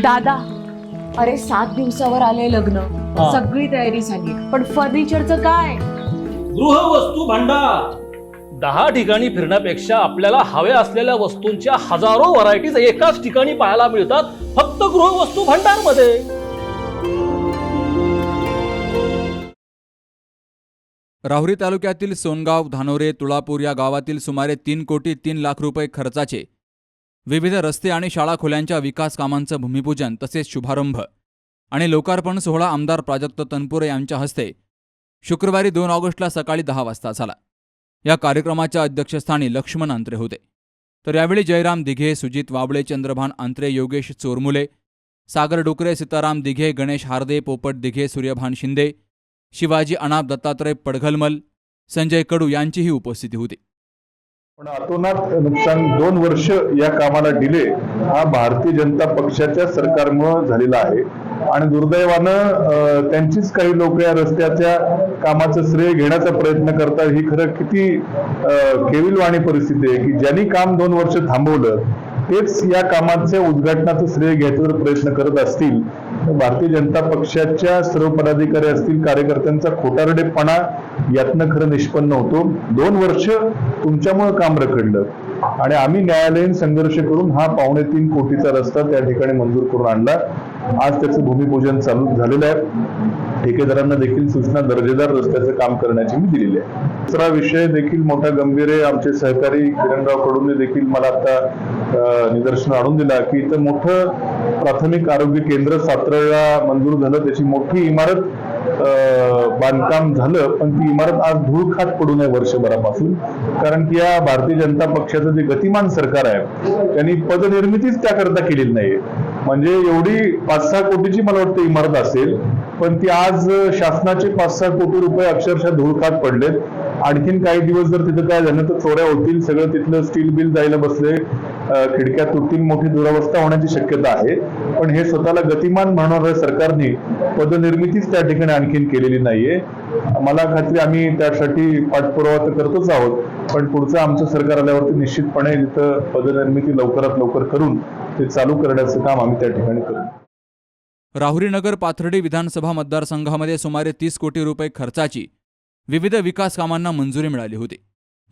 दादा, अरे 7 दिवसावर आले लग्न, सगळी तयारी झाली, पण फर्निचरचं काय? गृहवस्तू भांडार 10 ठिकाणी फिरण्यापेक्षा आपल्याला हव्या असलेल्या वस्तूंच्या हजारो व्हरायटीज एकाच ठिकाणी पाहायला मिळतात, फक्त गृहवस्तू भांडार मध्ये. राहुरी तालुक्यातील सोनगाव, धानोरे, तुळापूर या गावातील सुमारे 3 कोटी 3 लाख रुपये खर्चाचे विविध रस्ते आणि शाळा खोल्यांच्या विकास कामांचं भूमिपूजन तसेच शुभारंभ आणि लोकार्पण सोहळा आमदार प्राजक्त तनपुरे यांच्या हस्ते शुक्रवारी 2 ऑगस्टला सकाळी 10 वाजता झाला. या कार्यक्रमाच्या अध्यक्षस्थानी लक्ष्मण अंत्रे होते. तर यावेळी जयराम दिघे, सुजित वाबळे, चंद्रभान अंत्रे, योगेश चोरमुले, सागर डुकरे, सीताराम दिघे, गणेश हार्दे, पोपट दिघे, सूर्यभान शिंदे, शिवाजी अनाप, दत्तात्रय पडघलमल, संजय कडू यांचीही उपस्थिती होती. पण अतोनात नुकसान 2 वर्ष या कामाला डिले हा भारतीय जनता पक्षाच्या सरकारमुळे झालेला आहे आणि दुर्दैवानं त्यांचीच काही लोक या रस्त्याच्या कामाचं श्रेय घेण्याचा प्रयत्न करतात. ही खरं किती केविलवाणी परिस्थिती आहे की ज्यांनी काम 2 वर्ष थांबवलं तेच या कामाच्या उद्घाटनाचं श्रेय घ्यायचा प्रयत्न करत असतील तर भारतीय जनता पक्षाच्या सर्व पदाधिकारी असतील, कार्यकर्त्यांचा खोटारडेपणा यातनं खरं निष्पन्न होतो. 2 वर्ष तुमच्यामुळे काम रखडलं आणि आम्ही न्यायालयीन संघर्ष करून हा 2.25 कोटीचा रस्ता त्या ठिकाणी मंजूर करून आणला. आज त्याचं भूमिपूजन चालू झालेलं आहे. ठेकेदारांना देखील सूचना दर्जेदार रस्त्याचं काम करण्याची मी दिलेली आहे. दुसरा विषय देखील मोठा गंभीर आहे. आमचे सहकारी किरणराव कडूंनी देखील मला आता निदर्शन आणून दिला की इथं मोठं प्राथमिक आरोग्य केंद्र साताऱ्याला मंजूर झालं. त्याची मोठी इमारत बांधकाम झालं, पण ती इमारत आज धूळ खात पडू नये वर्षभरापासून. कारण की या भारतीय जनता पक्षाचं जे गतिमान सरकार आहे त्यांनी पदनिर्मितीच त्याकरता केलेली नाही. म्हणजे एवढी 5-6 कोटीची मला वाटतं इमारत असेल, पण ती आज शासनाचे 5-6 कोटी रुपये अक्षरशः धूळ खात पडलेत. आणखीन काही दिवस जर तिथं काय झालं तर चोऱ्या होतील, सगळं तिथलं स्टील बिल जायला बसले, खिडक्या तुटतील, मोठी दुरावस्था होण्याची शक्यता आहे. पण हे स्वतःला गतिमान म्हणणाऱ्या सरकारने पदनिर्मितीच त्या ठिकाणी आणखीन केलेली नाहीये. मला खात्री आम्ही त्यासाठी पाठपुरावा तर करतोच आहोत, पण पुढचं आमचं सरकार आल्यावरती निश्चितपणे तिथं पदनिर्मिती लवकरात लवकर करून ते चालू करण्याचं काम आम्ही त्या ठिकाणी करू. राहुरी नगर पाथर्डी विधानसभा मतदारसंघामध्ये सुमारे 30 कोटी रुपये खर्चाची विविध विकास कामांना मंजुरी मिळाली होती.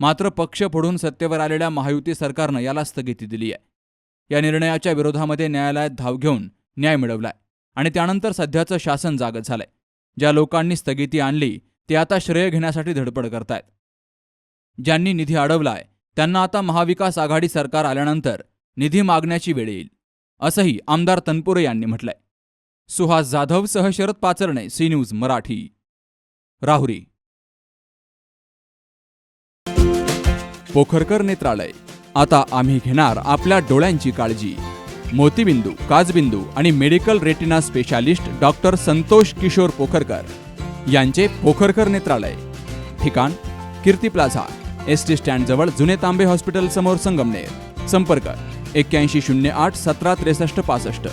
मात्र पक्ष फोडून सत्तेवर आलेल्या महायुती सरकारनं याला स्थगिती दिली आहे. या निर्णयाच्या विरोधामध्ये न्यायालयात धाव घेऊन न्याय मिळवलाय आणि त्यानंतर सध्याचं शासन जागत झालंय. ज्या लोकांनी स्थगिती आणली ते आता श्रेय घेण्यासाठी धडपड करतायत. ज्यांनी निधी अडवलाय त्यांना आता महाविकास आघाडी सरकार आल्यानंतर निधी मागण्याची वेळ येईल, असंही आमदार तनपुरे यांनी म्हटलंय. सुहास जाधव सह शरद पाचरणे, सी न्यूज मराठी, राहुरी. पोखरकर नेत्रालय, आता आम्ही घेणार आपल्या डोळ्यांची काळजी. मोतीबिंदू, काचबिंदू आणि medical retina specialist doctor Santosh Kishor Pokharkar यांचे पोखरकर नेत्रालय. ठिकाण कीर्ती प्लाझा, एसटी स्टँड जवळ, जुने तांबे हॉस्पिटल समोर, संगमनेर. संपर्क 8108 17 63 65.